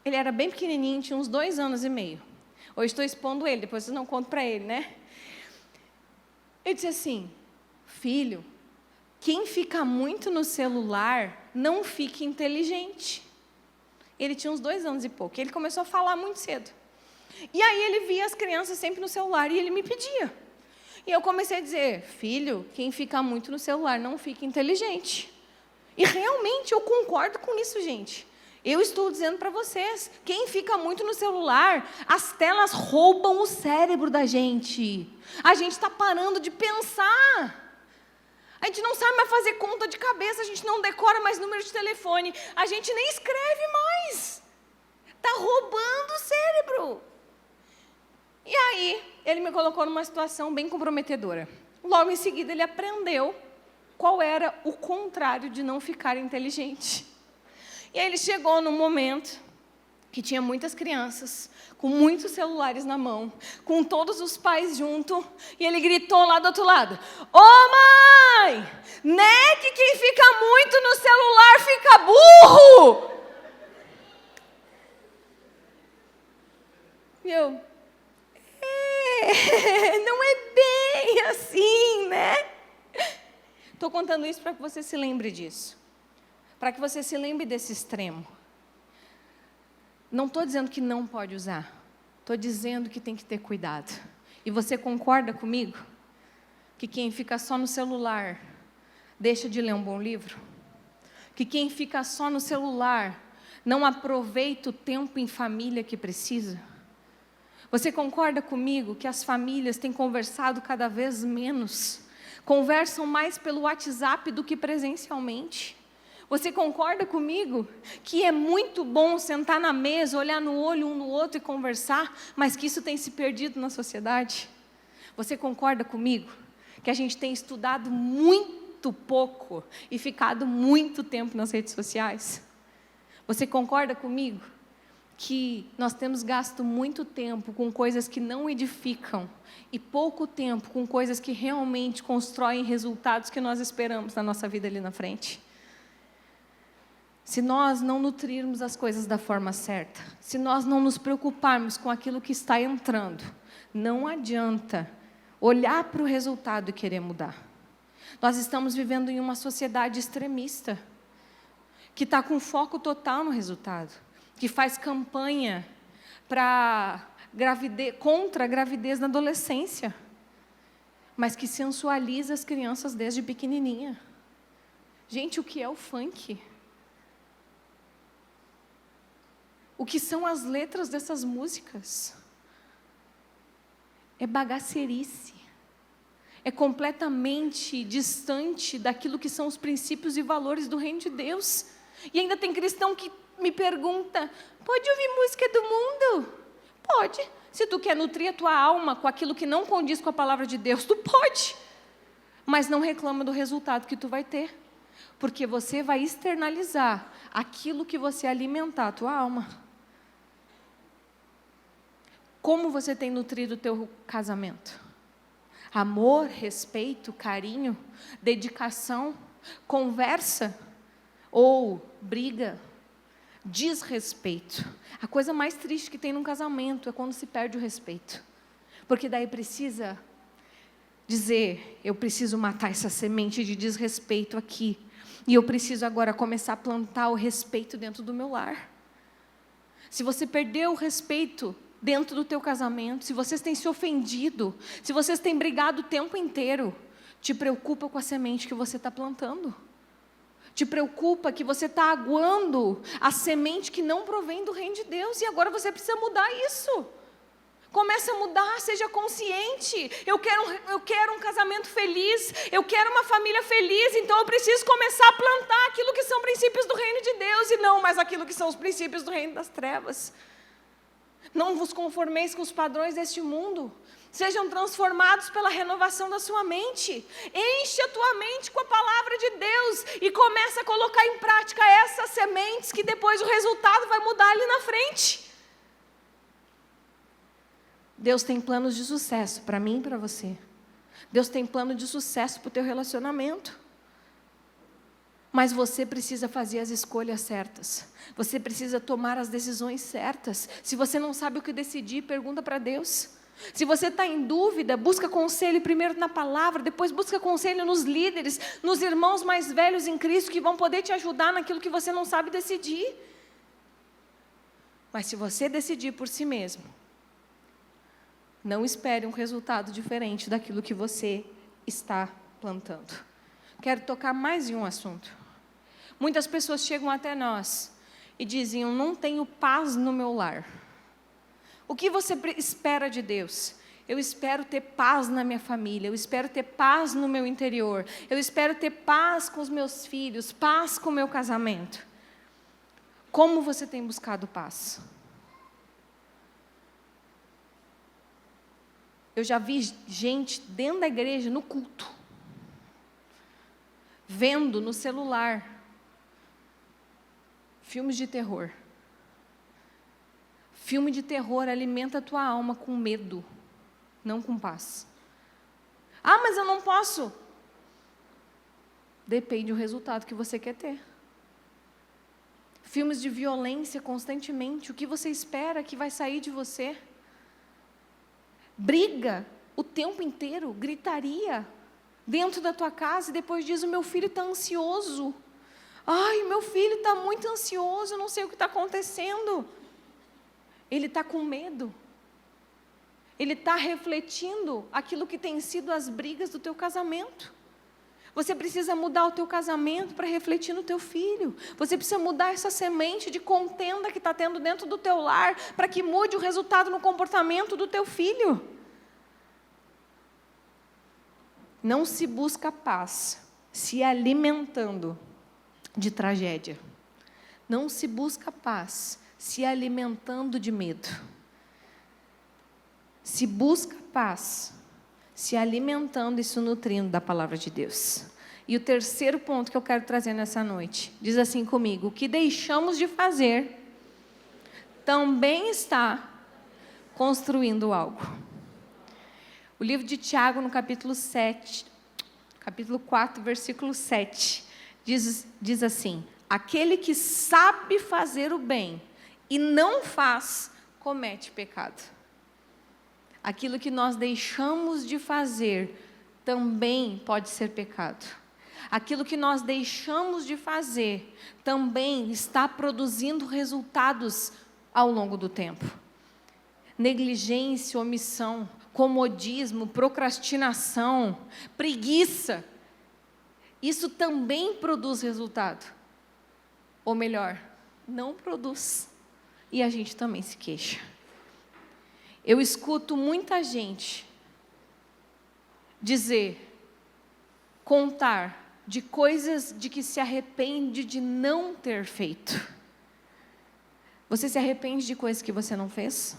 Ele era bem pequenininho, tinha uns 2 anos e meio. Hoje estou expondo ele, depois vocês não contam para ele, né? Eu disse assim, filho, quem fica muito no celular não fica inteligente. Ele tinha uns 2 anos e pouco, ele começou a falar muito cedo. E aí ele via as crianças sempre no celular e ele me pedia. E eu comecei a dizer, filho, quem fica muito no celular não fica inteligente. E realmente eu concordo com isso, gente. Eu estou dizendo para vocês, quem fica muito no celular, as telas roubam o cérebro da gente. A gente está parando de pensar. A gente não sabe mais fazer conta de cabeça, a gente não decora mais número de telefone, a gente nem escreve mais. Está roubando o cérebro. E aí, ele me colocou numa situação bem comprometedora. Logo em seguida, ele aprendeu qual era o contrário de não ficar inteligente. E aí ele chegou num momento que tinha muitas crianças, com muitos celulares na mão, com todos os pais junto, e ele gritou lá do outro lado: "Ô mãe, né que quem fica muito no celular fica burro?" E eu, não é bem assim, né? Estou contando isso para que você se lembre disso, para que você se lembre desse extremo. Não estou dizendo que não pode usar, estou dizendo que tem que ter cuidado. E você concorda comigo? Que quem fica só no celular deixa de ler um bom livro? Que quem fica só no celular não aproveita o tempo em família que precisa? Você concorda comigo que as famílias têm conversado cada vez menos? Conversam mais pelo WhatsApp do que presencialmente? Você concorda comigo que é muito bom sentar na mesa, olhar no olho um no outro e conversar, mas que isso tem se perdido na sociedade? Você concorda comigo que a gente tem estudado muito pouco e ficado muito tempo nas redes sociais? Você concorda comigo que nós temos gasto muito tempo com coisas que não edificam e pouco tempo com coisas que realmente constroem resultados que nós esperamos na nossa vida ali na frente? Se nós não nutrirmos as coisas da forma certa, se nós não nos preocuparmos com aquilo que está entrando, não adianta olhar para o resultado e querer mudar. Nós estamos vivendo em uma sociedade extremista, que está com foco total no resultado, que faz campanha contra a gravidez na adolescência, mas que sensualiza as crianças desde pequenininha. Gente, o que é o funk? O que são as letras dessas músicas? É bagaceirice. É completamente distante daquilo que são os princípios e valores do reino de Deus. E ainda tem cristão que me pergunta: pode ouvir música do mundo? Pode. Se tu quer nutrir a tua alma com aquilo que não condiz com a palavra de Deus, tu pode. Mas não reclama do resultado que tu vai ter. Porque você vai externalizar aquilo que você alimentar a tua alma. Como você tem nutrido o teu casamento? Amor, respeito, carinho, dedicação, conversa ou briga, desrespeito? A coisa mais triste que tem num casamento é quando se perde o respeito. Porque daí precisa dizer: eu preciso matar essa semente de desrespeito aqui. E eu preciso agora começar a plantar o respeito dentro do meu lar. Se você perdeu o respeito dentro do teu casamento, se vocês têm se ofendido, se vocês têm brigado o tempo inteiro, te preocupa com a semente que você está plantando. Te preocupa que você está aguando a semente que não provém do reino de Deus, e agora você precisa mudar isso. Comece a mudar, seja consciente. Eu quero um casamento feliz, eu quero uma família feliz, então eu preciso começar a plantar aquilo que são princípios do reino de Deus, e não mais aquilo que são os princípios do reino das trevas. Não vos conformeis com os padrões deste mundo. Sejam transformados pela renovação da sua mente. Enche a tua mente com a palavra de Deus e começa a colocar em prática essas sementes, que depois o resultado vai mudar ali na frente. Deus tem planos de sucesso para mim e para você. Deus tem plano de sucesso para o teu relacionamento. Mas você precisa fazer as escolhas certas. Você precisa tomar as decisões certas. Se você não sabe o que decidir, pergunta para Deus. Se você está em dúvida, busca conselho primeiro na palavra, depois busca conselho nos líderes, nos irmãos mais velhos em Cristo, que vão poder te ajudar naquilo que você não sabe decidir. Mas se você decidir por si mesmo, não espere um resultado diferente daquilo que você está plantando. Quero tocar mais em um assunto. Muitas pessoas chegam até nós e diziam: não tenho paz no meu lar. O que você espera de Deus? Eu espero ter paz na minha família, eu espero ter paz no meu interior, eu espero ter paz com os meus filhos, paz com o meu casamento. Como você tem buscado paz? Eu já vi gente dentro da igreja, no culto, vendo no celular filmes de terror. Filme de terror alimenta a tua alma com medo, não com paz. Ah, mas eu não posso. Depende do resultado que você quer ter. Filmes de violência constantemente, o que você espera que vai sair de você? Briga o tempo inteiro, gritaria dentro da tua casa, e depois diz: o meu filho está ansioso. Ai, meu filho está muito ansioso, eu não sei o que está acontecendo. Ele está com medo. Ele está refletindo aquilo que tem sido as brigas do teu casamento. Você precisa mudar o teu casamento para refletir no teu filho. Você precisa mudar essa semente de contenda que está tendo dentro do teu lar, para que mude o resultado no comportamento do teu filho. Não se busca paz se alimentando de tragédia. Não se busca paz se alimentando de medo. Se busca paz se alimentando e se nutrindo da palavra de Deus. E o terceiro ponto que eu quero trazer nessa noite, diz assim comigo: o que deixamos de fazer também está construindo algo. O livro de Tiago, no capítulo 4, versículo 7, diz assim: aquele que sabe fazer o bem e não faz, comete pecado. Aquilo que nós deixamos de fazer também pode ser pecado. Aquilo que nós deixamos de fazer também está produzindo resultados ao longo do tempo. Negligência, omissão, comodismo, procrastinação, preguiça, isso também produz resultado. Ou melhor, não produz. E a gente também se queixa. Eu escuto muita gente contar de coisas de que se arrepende de não ter feito. Você se arrepende de coisas que você não fez?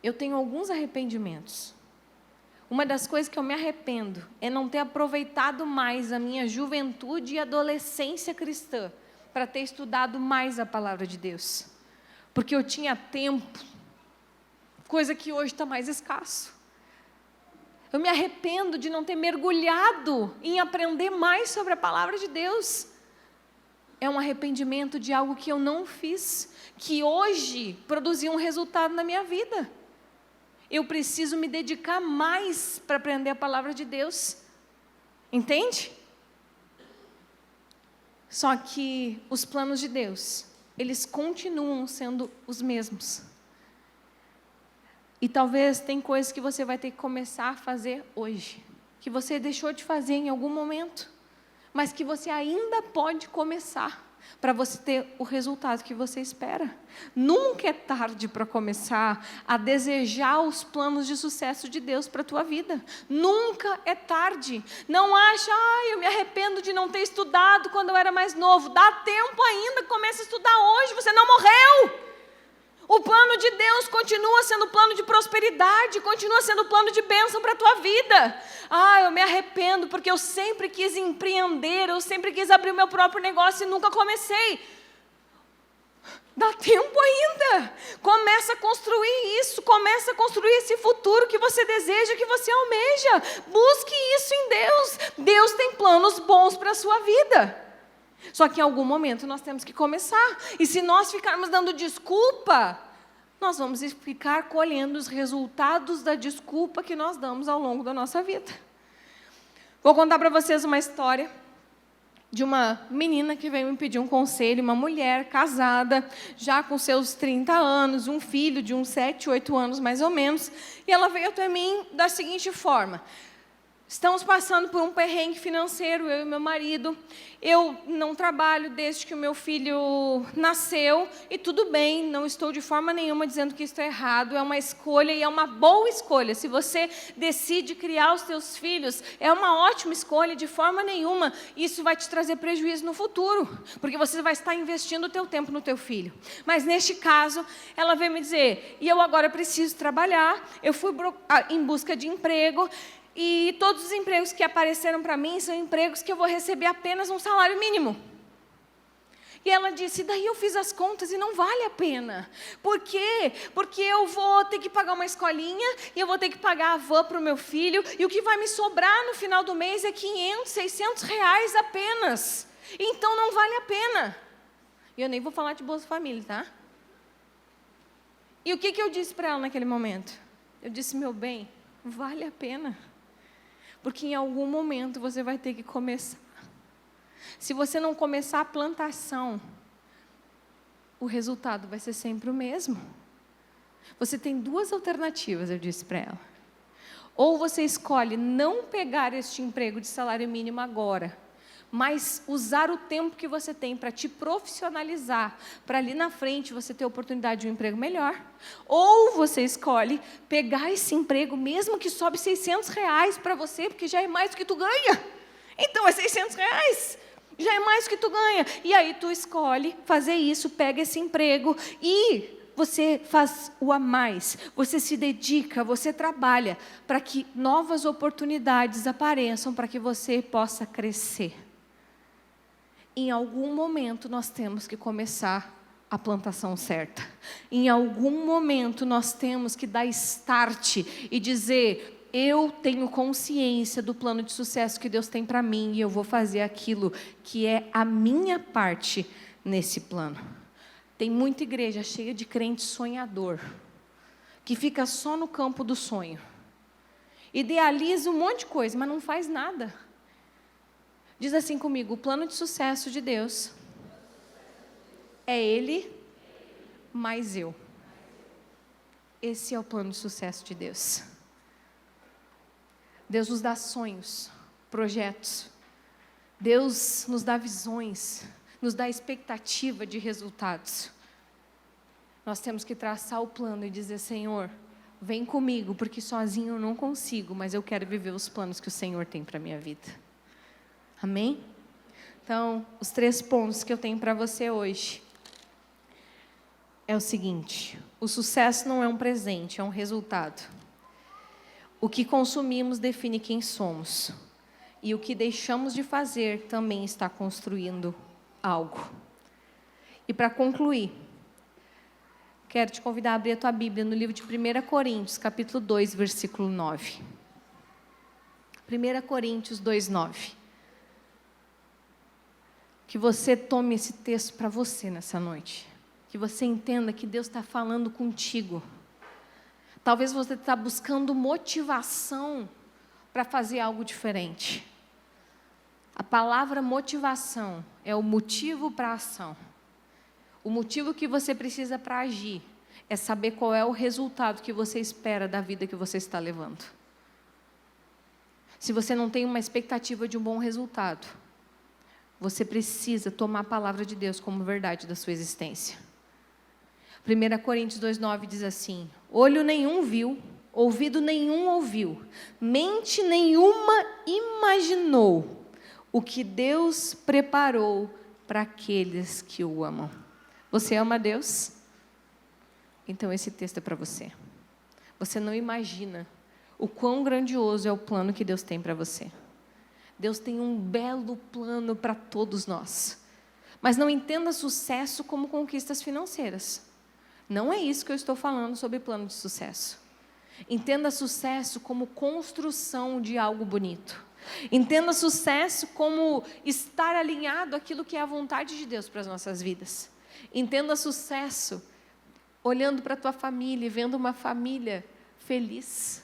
Eu tenho alguns arrependimentos. Uma das coisas que eu me arrependo é não ter aproveitado mais a minha juventude e adolescência cristã para ter estudado mais a palavra de Deus. Porque eu tinha tempo, coisa que hoje está mais escasso. Eu me arrependo de não ter mergulhado em aprender mais sobre a palavra de Deus. É um arrependimento de algo que eu não fiz, que hoje produziu um resultado na minha vida. Eu preciso me dedicar mais para aprender a palavra de Deus. Entende? Só que os planos de Deus, eles continuam sendo os mesmos. E talvez tem coisas que você vai ter que começar a fazer hoje, que você deixou de fazer em algum momento, mas que você ainda pode começar, para você ter o resultado que você espera. Nunca é tarde para começar a desejar os planos de sucesso de Deus para a tua vida. Nunca é tarde. Não acha: eu me arrependo de não ter estudado quando eu era mais novo. Dá tempo ainda, começa a estudar hoje, você não morreu. O plano de Deus continua sendo plano de prosperidade, continua sendo plano de bênção para a tua vida. Eu me arrependo porque eu sempre quis empreender, eu sempre quis abrir o meu próprio negócio e nunca comecei. Dá tempo ainda. Começa a construir isso, começa a construir esse futuro que você deseja, que você almeja. Busque isso em Deus. Deus tem planos bons para a sua vida. Só que em algum momento nós temos que começar. E se nós ficarmos dando desculpa, nós vamos ficar colhendo os resultados da desculpa que nós damos ao longo da nossa vida. Vou contar para vocês uma história de uma menina que veio me pedir um conselho, uma mulher casada, já com seus 30 anos, um filho de uns 7, 8 anos mais ou menos, e ela veio até mim da seguinte forma: Estamos passando por um perrengue financeiro, eu e meu marido. Eu não trabalho desde que o meu filho nasceu, e tudo bem, não estou de forma nenhuma dizendo que isso é errado, é uma escolha e é uma boa escolha. Se você decide criar os seus filhos, é uma ótima escolha, de forma nenhuma isso vai te trazer prejuízo no futuro, porque você vai estar investindo o teu tempo no teu filho. Mas neste caso, ela veio me dizer, e eu agora preciso trabalhar, eu fui em busca de emprego, e todos os empregos que apareceram para mim são empregos que eu vou receber apenas um salário mínimo. E ela disse, daí eu fiz as contas e não vale a pena. Por quê? Porque eu vou ter que pagar uma escolinha, e eu vou ter que pagar a van para o meu filho, e o que vai me sobrar no final do mês é 500, 600 reais apenas. Então não vale a pena. E eu nem vou falar de Bolsa Família, tá? E o que eu disse para ela naquele momento? Eu disse, meu bem, vale a pena. Porque em algum momento você vai ter que começar. Se você não começar a plantação, o resultado vai ser sempre o mesmo. Você tem duas alternativas, eu disse para ela. Ou você escolhe não pegar este emprego de salário mínimo agora, mas usar o tempo que você tem para te profissionalizar, para ali na frente você ter a oportunidade de um emprego melhor. Ou você escolhe pegar esse emprego, mesmo que sobe 600 reais para você, porque já é mais do que tu ganha. Então é 600 reais, já é mais do que tu ganha. E aí tu escolhe fazer isso, pega esse emprego e você faz o a mais, você se dedica, você trabalha para que novas oportunidades apareçam, para que você possa crescer. Em algum momento nós temos que começar a plantação certa. Em algum momento nós temos que dar start e dizer, eu tenho consciência do plano de sucesso que Deus tem para mim e eu vou fazer aquilo que é a minha parte nesse plano. Tem muita igreja cheia de crente sonhador, que fica só no campo do sonho. Idealiza um monte de coisa, mas não faz nada. Diz assim comigo, o plano de sucesso de Deus é Ele mais eu. Esse é o plano de sucesso de Deus. Deus nos dá sonhos, projetos. Deus nos dá visões, nos dá expectativa de resultados. Nós temos que traçar o plano e dizer, Senhor, vem comigo, porque sozinho eu não consigo, mas eu quero viver os planos que o Senhor tem para a minha vida. Amém? Então, os 3 pontos que eu tenho para você hoje é o seguinte: o sucesso não é um presente, é um resultado. O que consumimos define quem somos. E o que deixamos de fazer também está construindo algo. E para concluir, quero te convidar a abrir a tua Bíblia no livro de 1 Coríntios, capítulo 2, versículo 9. 1 Coríntios 2, 9. Que você tome esse texto para você nessa noite. Que você entenda que Deus está falando contigo. Talvez você está buscando motivação para fazer algo diferente. A palavra motivação é o motivo para a ação. O motivo que você precisa para agir é saber qual é o resultado que você espera da vida que você está levando. Se você não tem uma expectativa de um bom resultado, você precisa tomar a palavra de Deus como verdade da sua existência. 1 Coríntios 2,9 diz assim: olho nenhum viu, ouvido nenhum ouviu, mente nenhuma imaginou o que Deus preparou para aqueles que o amam. Você ama Deus? Então esse texto é para você. Você não imagina o quão grandioso é o plano que Deus tem para você. Deus tem um belo plano para todos nós. Mas não entenda sucesso como conquistas financeiras. Não é isso que eu estou falando sobre plano de sucesso. Entenda sucesso como construção de algo bonito. Entenda sucesso como estar alinhado àquilo que é a vontade de Deus para as nossas vidas. Entenda sucesso olhando para a tua família e vendo uma família feliz.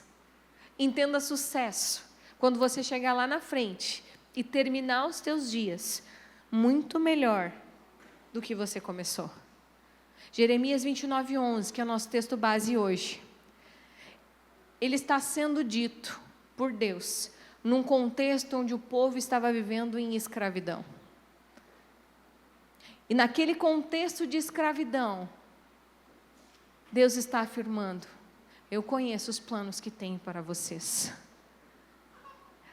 Entenda sucesso quando você chegar lá na frente e terminar os teus dias muito melhor do que você começou. Jeremias 29:11, que é o nosso texto base hoje. Ele está sendo dito por Deus num contexto onde o povo estava vivendo em escravidão. E naquele contexto de escravidão, Deus está afirmando: eu conheço os planos que tenho para vocês.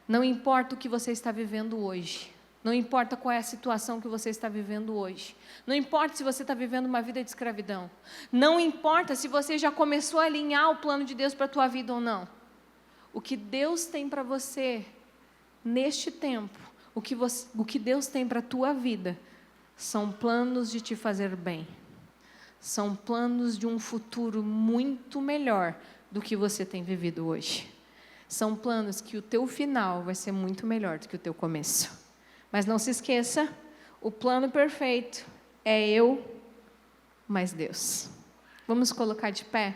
Não importa o que você está vivendo hoje, não importa qual é a situação que você está vivendo hoje, não importa se você está vivendo uma vida de escravidão, não importa se você já começou a alinhar o plano de Deus para a tua vida ou não. O que Deus tem para você neste tempo, o que Deus tem para a tua vida, são planos de te fazer bem. São planos de um futuro muito melhor do que você tem vivido hoje. São planos que o teu final vai ser muito melhor do que o teu começo. Mas não se esqueça, o plano perfeito é eu mais Deus. Vamos colocar de pé?